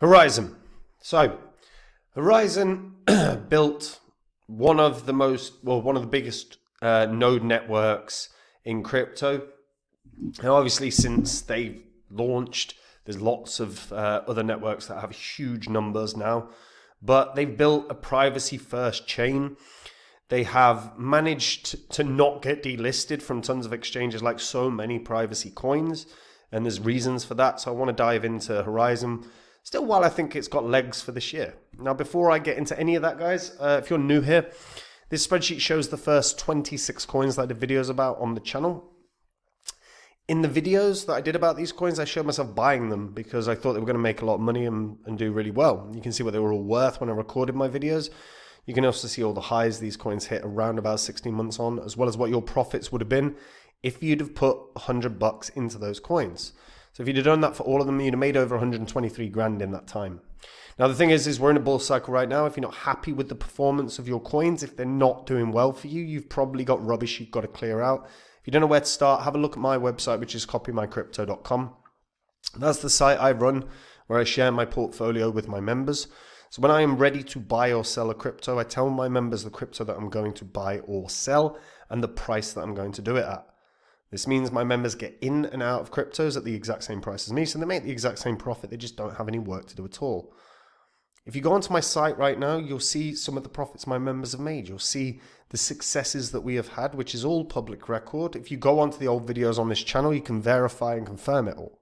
Horizen. So, Horizen built one of the biggest node networks in crypto. Now, obviously, since they launched, there's lots of other networks that have huge numbers now, but they've built a privacy-first chain. They have managed to not get delisted from tons of exchanges like so many privacy coins, and there's reasons for that. So I want to dive into Horizen. Still, while I think it's got legs for this year. Now, before I get into any of that, guys, if you're new here, this spreadsheet shows the first 26 coins that I did videos about on the channel. In the videos that I did about these coins, I showed myself buying them because I thought they were going to make a lot of money and do really well. You can see what they were all worth when I recorded my videos. You can also see all the highs these coins hit around about 16 months on, as well as what your profits would have been if you'd have put $100 into those coins. So if you'd have done that for all of them, you'd have made over 123 grand in that time. Now, the thing is we're in a bull cycle right now. If you're not happy with the performance of your coins, if they're not doing well for you, you've probably got rubbish you've got to clear out. If you don't know where to start, have a look at my website, which is copymycrypto.com. That's the site I run where I share my portfolio with my members. So when I am ready to buy or sell a crypto, I tell my members the crypto that I'm going to buy or sell and the price that I'm going to do it at. This means my members get in and out of cryptos at the exact same price as me, so they make the exact same profit. They just don't have any work to do at all. If you go onto my site right now, you'll see some of the profits my members have made. You'll see the successes that we have had, which is all public record. If you go onto the old videos on this channel, you can verify and confirm it all.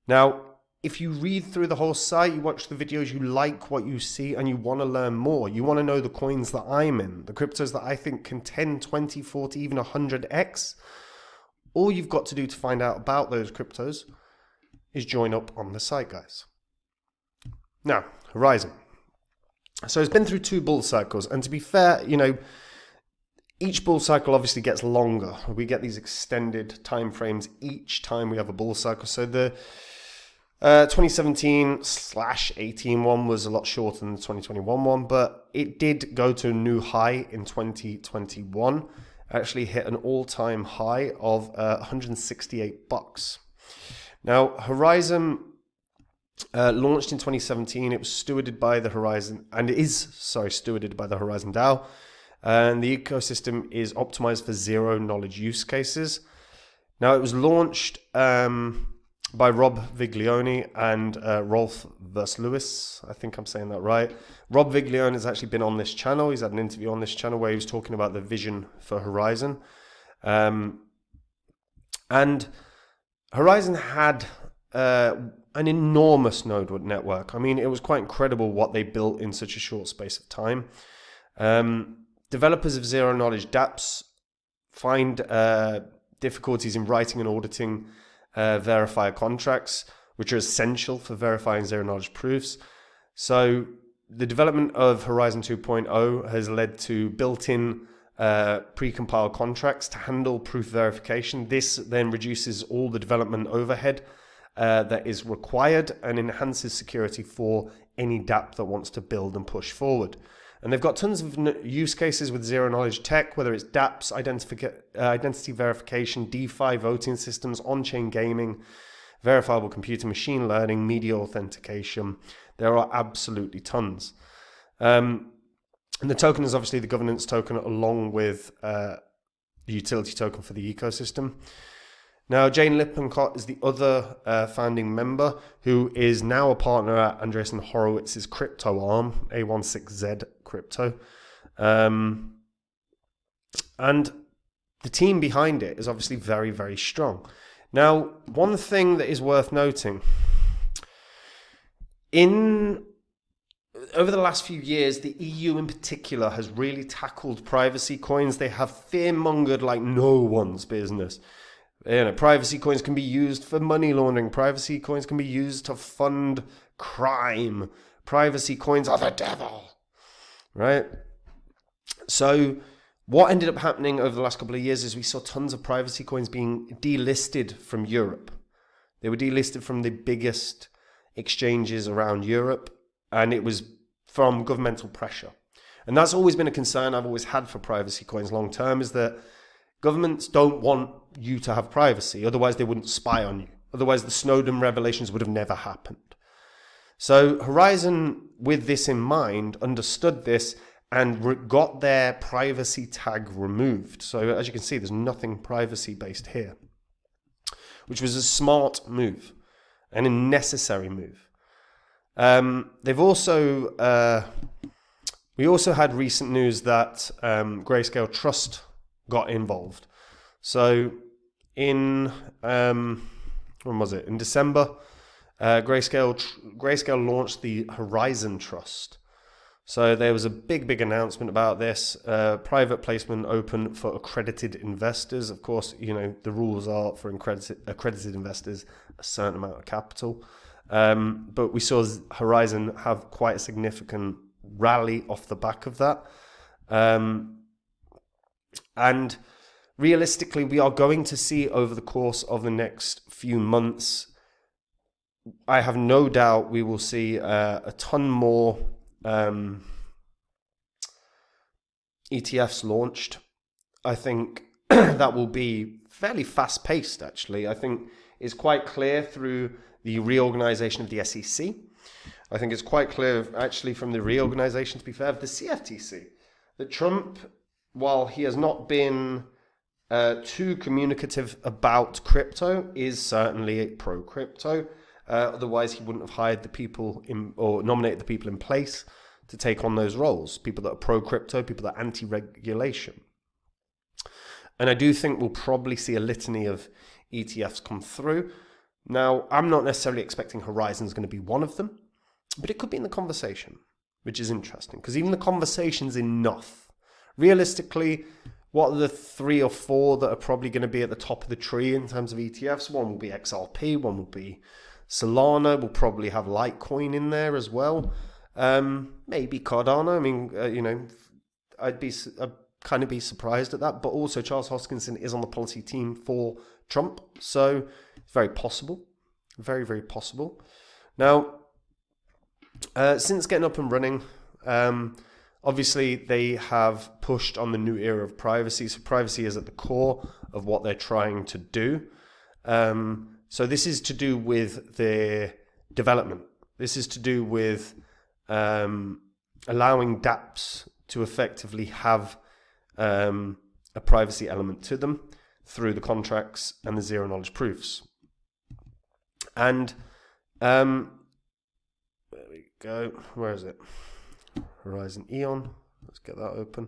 Now, if you read through the whole site, you watch the videos, you like what you see, and you want to learn more. You want to know the coins that I'm in, the cryptos that I think can 10, 20, 40, even 100x. All you've got to do to find out about those cryptos is join up on the site, guys. Now, Horizen. So it's been through 2 bull cycles, and to be fair, each bull cycle obviously gets longer. We get these extended time frames each time we have a bull cycle. So the 2017/18 one was a lot shorter than the 2021 one, but it did go to a new high in 2021. Actually hit an all-time high of $168. Now, Horizen launched in 2017. It was stewarded by the Horizen, and it is, stewarded by the Horizen DAO. And the ecosystem is optimized for zero-knowledge use cases. Now, it was launched by Rob Viglione and Rolf Verslewis. I think I'm saying that right. Rob Viglione has actually been on this channel. He's had an interview on this channel where he was talking about the vision for Horizen. And Horizen had an enormous node network. I mean, it was quite incredible what they built in such a short space of time. Developers of zero-knowledge dApps find difficulties in writing and auditing verifier contracts, which are essential for verifying zero-knowledge proofs. So the development of Horizen 2.0 has led to built-in pre-compiled contracts to handle proof verification. This then reduces all the development overhead that is required and enhances security for any dApp that wants to build and push forward. And they've got tons of use cases with zero-knowledge tech, whether it's dApps, identity verification, DeFi voting systems, on-chain gaming, verifiable computer, machine learning, media authentication. There are absolutely tons. And the token is obviously the governance token along with the utility token for the ecosystem. Now, Jane Lippincott is the other founding member who is now a partner at Andreessen Horowitz's crypto arm, A16Z Crypto. And the team behind it is obviously very, very strong. Now, one thing that is worth noting, over the last few years, the EU in particular has really tackled privacy coins. They have fear-mongered like no one's business. Privacy coins can be used for money laundering. Privacy coins can be used to fund crime. Privacy coins are the devil, right? So what ended up happening over the last couple of years is we saw tons of privacy coins being delisted from Europe. They were delisted from the biggest exchanges around Europe, and it was from governmental pressure. And that's always been a concern I've always had for privacy coins long term, is that governments don't want you to have privacy. Otherwise, they wouldn't spy on you. Otherwise, the Snowden revelations would have never happened. So Horizen, with this in mind, understood this and got their privacy tag removed. So as you can see, there's nothing privacy based here, which was a smart move and a necessary move. They've also, we also had recent news that Grayscale Trust got involved. So in, when was it? In December, Grayscale launched the Horizen Trust. So there was a big announcement about this. Private placement open for accredited investors. Of course, you know, the rules are for accredited investors a certain amount of capital. But we saw Horizen have quite a significant rally off the back of that. And realistically, we are going to see over the course of the next few months, I have no doubt we will see a ton more ETFs launched. I think that will be fairly fast paced, actually. I think it's quite clear through the reorganization of the SEC. I think it's quite clear, actually, from the reorganization, to be fair, of the CFTC, that Trump, while he has not been too communicative about crypto, is certainly pro-crypto. Otherwise, he wouldn't have hired the people or nominated the people in place to take on those roles. People that are pro-crypto, people that are anti-regulation. And I do think we'll probably see a litany of ETFs come through. Now, I'm not necessarily expecting Horizen is going to be one of them, but it could be in the conversation, which is interesting, because even the conversation's enough. Realistically, what are the 3 or 4 that are probably going to be at the top of the tree in terms of ETFs? One will be XRP, one will be Solana, we'll probably have Litecoin in there as well. Maybe Cardano. I mean, you know, I'd kind of be surprised at that. But also Charles Hoskinson is on the policy team for Trump. So it's very possible. Very, very possible. Now, since getting up and running, obviously they have pushed on the new era of privacy. So privacy is at the core of what they're trying to do. So this is to do with their development. This is to do with allowing dApps to effectively have a privacy element to them through the contracts and the zero knowledge proofs. And there we go. Where is it? Horizen Eon. Let's get that open.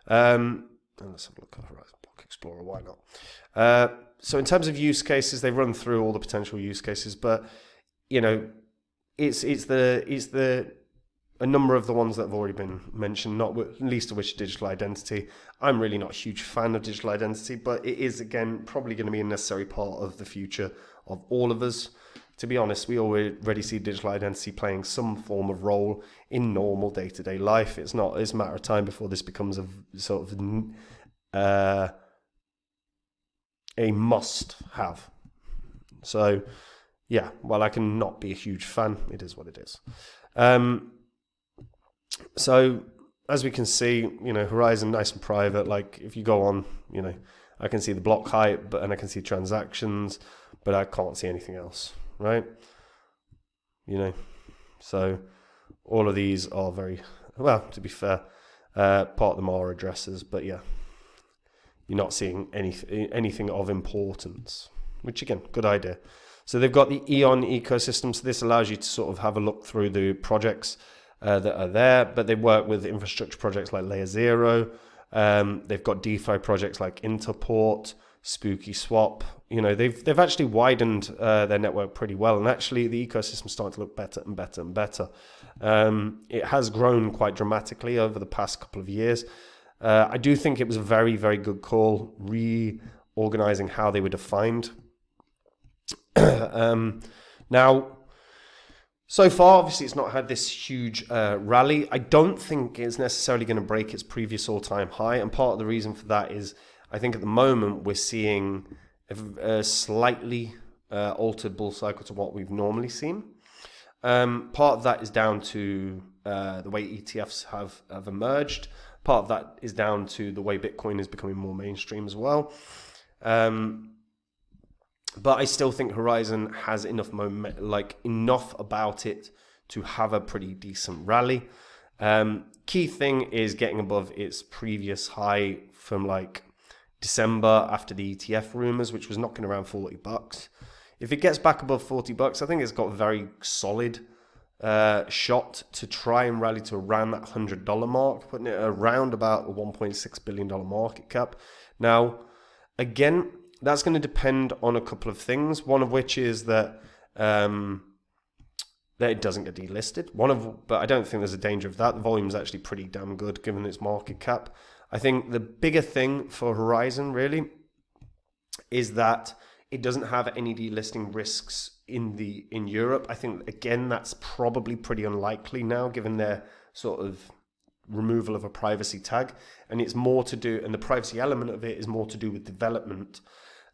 And let's have a look at Horizen Block Explorer. Why not? So in terms of use cases, they run through all the potential use cases, but you know, it's a number of the ones that have already been mentioned, not least of which digital identity. I'm really not a huge fan of digital identity, but it is, again, probably going to be a necessary part of the future of all of us. To be honest, we already see digital identity playing some form of role in normal day-to-day life. It's a matter of time before this becomes a sort of a must-have. So, yeah, while I can not be a huge fan, it is what it is. So, as we can see, you know, Horizen, nice and private. Like, if you go on, you know, I can see the block height, and I can see transactions, but I can't see anything else, right? You know, so all of these are very, well, to be fair, part of them are addresses, but yeah, you're not seeing anything of importance, which, again, good idea. So they've got the Eon ecosystem, so this allows you to sort of have a look through the projects that are there, but they work with infrastructure projects like Layer Zero. They've got DeFi projects like Interport, Spooky Swap. You know, they've actually widened their network pretty well, and actually the ecosystem's starting to look better and better and better. It has grown quite dramatically over the past couple of years. I do think it was a very, very good call reorganizing how they were defined. Now, so far, obviously, it's not had this huge rally. I don't think it's necessarily going to break its previous all-time high, and part of the reason for that is I think at the moment we're seeing a slightly altered bull cycle to what we've normally seen. Part of that is down to the way ETFs have emerged. Part of that is down to the way Bitcoin is becoming more mainstream as well. But I still think Horizen has enough enough about it to have a pretty decent rally. Key thing is getting above its previous high from like December after the ETF rumors, which was knocking around $40. If it gets back above $40, I think it's got a very solid shot to try and rally to around that $100 mark, putting it around about a $1.6 billion market cap. Now, again, that's going to depend on a couple of things. One of which is that that it doesn't get delisted. But I don't think there's a danger of that. The volume is actually pretty damn good given its market cap. I think the bigger thing for Horizen really is that it doesn't have any delisting risks in Europe. I think again that's probably pretty unlikely now, given their sort of removal of a privacy tag, and it's more to do, and the privacy element of it is more to do with development.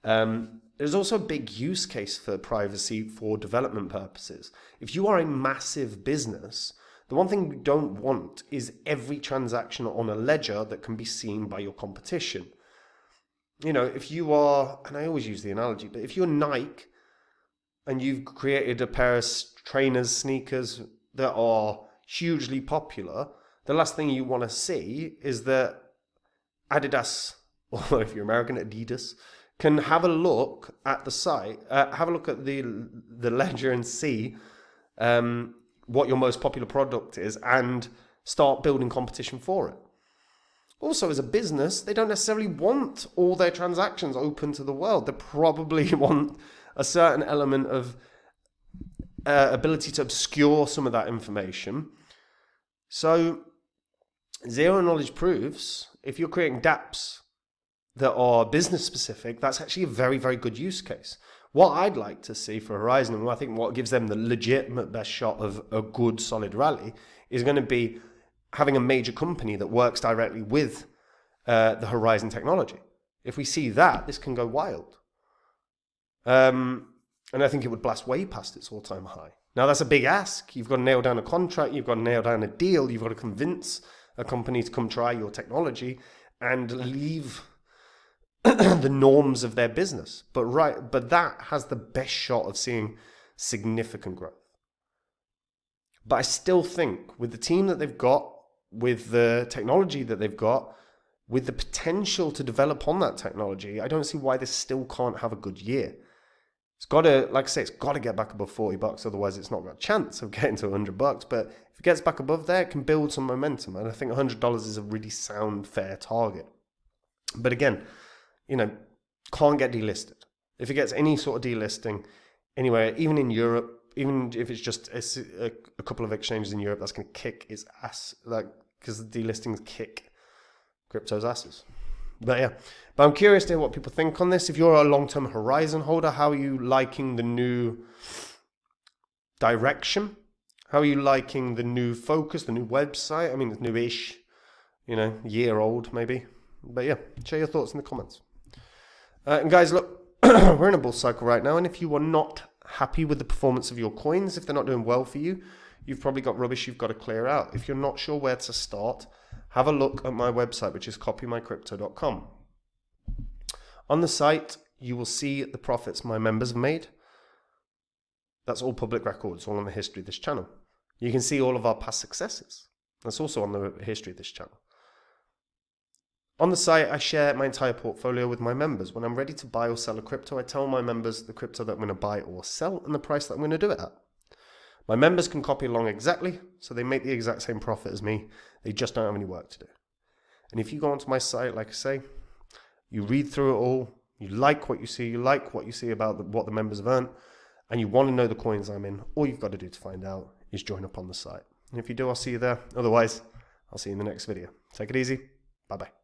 There's also a big use case for privacy for development purposes. If you are a massive business, the one thing you don't want is every transaction on a ledger that can be seen by your competition. You know, if you are, and I always use the analogy, but if you're Nike and you've created a pair of trainers, sneakers that are hugely popular, the last thing you want to see is that Adidas, or if you're American, Adidas, can have a look at the site, have a look at the ledger and see what your most popular product is and start building competition for it. Also, as a business, they don't necessarily want all their transactions open to the world. They probably want a certain element of ability to obscure some of that information. So, zero knowledge proofs, if you're creating dApps that are business specific, that's actually a very, very good use case. What I'd like to see for Horizen, and I think what gives them the legitimate best shot of a good solid rally, is going to be having a major company that works directly with the Horizen technology. If we see that, this can go wild. And I think it would blast way past its all-time high. Now, that's a big ask. You've got to nail down a contract. You've got to nail down a deal. You've got to convince a company to come try your technology and leave the norms of their business. But that has the best shot of seeing significant growth. But I still think with the team that they've got, with the technology that they've got, with the potential to develop on that technology, I don't see why this still can't have a good year. It's got to, like I say, it's got to get back above $40. Otherwise, it's not got a chance of getting to $100. But if it gets back above there, it can build some momentum. And I think $100 is a really sound, fair target. But again, you know, can't get delisted. If it gets any sort of delisting anywhere, even in Europe, even if it's just a couple of exchanges in Europe, that's going to kick its ass, like, because the delistings kick crypto's asses. But yeah, but I'm curious to hear what people think on this. If you're a long-term Horizen holder, how are you liking the new direction? How are you liking the new focus, the new website? I mean, it's newish, you know, year old maybe. But yeah, share your thoughts in the comments. And guys, look, we're in a bull cycle right now, and if you are not happy with the performance of your coins, if they're not doing well for you, you've probably got rubbish you've got to clear out. If you're not sure where to start, have a look at my website, which is copymycrypto.com. On the site, you will see the profits my members have made. That's all public records, all on the history of this channel. You can see all of our past successes. That's also on the history of this channel. On the site, I share my entire portfolio with my members. When I'm ready to buy or sell a crypto, I tell my members the crypto that I'm going to buy or sell and the price that I'm going to do it at. My members can copy along exactly, so they make the exact same profit as me. They just don't have any work to do. And if you go onto my site, like I say, you read through it all, you like what you see about what the members have earned, and you want to know the coins I'm in, all you've got to do to find out is join up on the site. And if you do, I'll see you there. Otherwise, I'll see you in the next video. Take it easy. Bye-bye.